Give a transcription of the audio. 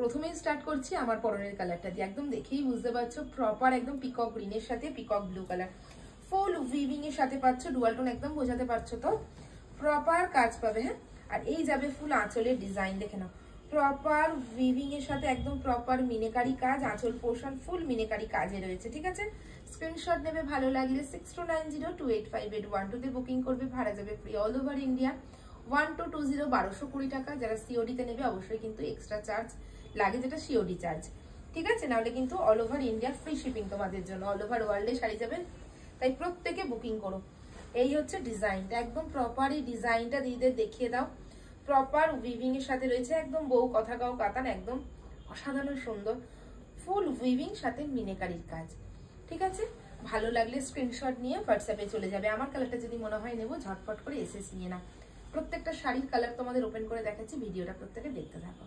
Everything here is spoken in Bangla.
প্রথমেই স্টার্ট করছি আমার পরনের কালারটা দিয়ে, একদম দেখেই বুঝতে পারছো প্রপার একদম পিকক গ্রিনের সাথে পিকক ব্লু কালার, ফুল উইভিং এর সাথে পাচ্ছ, ডুয়াল টোন একদম বোঝাতে পারছো তো, প্রপার কাজ পাবে। হ্যাঁ, আর এই যাবে ফুল আঁচলের ডিজাইন, দেখে নাও প্রপার উইভিং এর সাথে একদম প্রপার মিনেকারি কাজ, আঁচল পোর্শন ফুল মিনেকারি কাজে রয়েছে। ঠিক আছে, স্ক্রিনশট নেবে, ভালো লাগলে 6290285812 তে বুকিং করবে, ভাড়া যাবে ফ্রি অল ওভার ইন্ডিয়া। 1220 1220 টাকা। যারা সিওডি তে নেবে অবশ্যই কিন্তু এক্সট্রা চার্জ লাগে, যেটা সিওডি চার্জ। ঠিক আছে, নাহলে কিন্তু all over India free shipping তোমাদের জন্য, অল ওভার ওয়ার্ল্ডে শাড়ি যাবেন, তাই প্রত্যেকে বুকিং করো। এই হচ্ছে ডিজাইনটা, একদম প্রপার এই ডিজাইনটা দিদিদের দেখিয়ে দাও, প্রপার উইভিং এর সাথে রয়েছে, একদম বউ কথা গাও কাতান, একদম অসাধারণ সুন্দর ফুল উইভিং সাথে মিনেকারির কাজ। ঠিক আছে, ভালো লাগলে স্ক্রিনশট নিয়ে হোয়াটসঅ্যাপে চলে যাবে। আমার কালারটা যদি মনে হয় নেবো, ঝটপট করে এসএস নিয়ে না। প্রত্যেকটা শাড়ির কালার তোমাদের ওপেন করে দেখাচ্ছি, ভিডিওটা প্রত্যেকে দেখতে থাকো।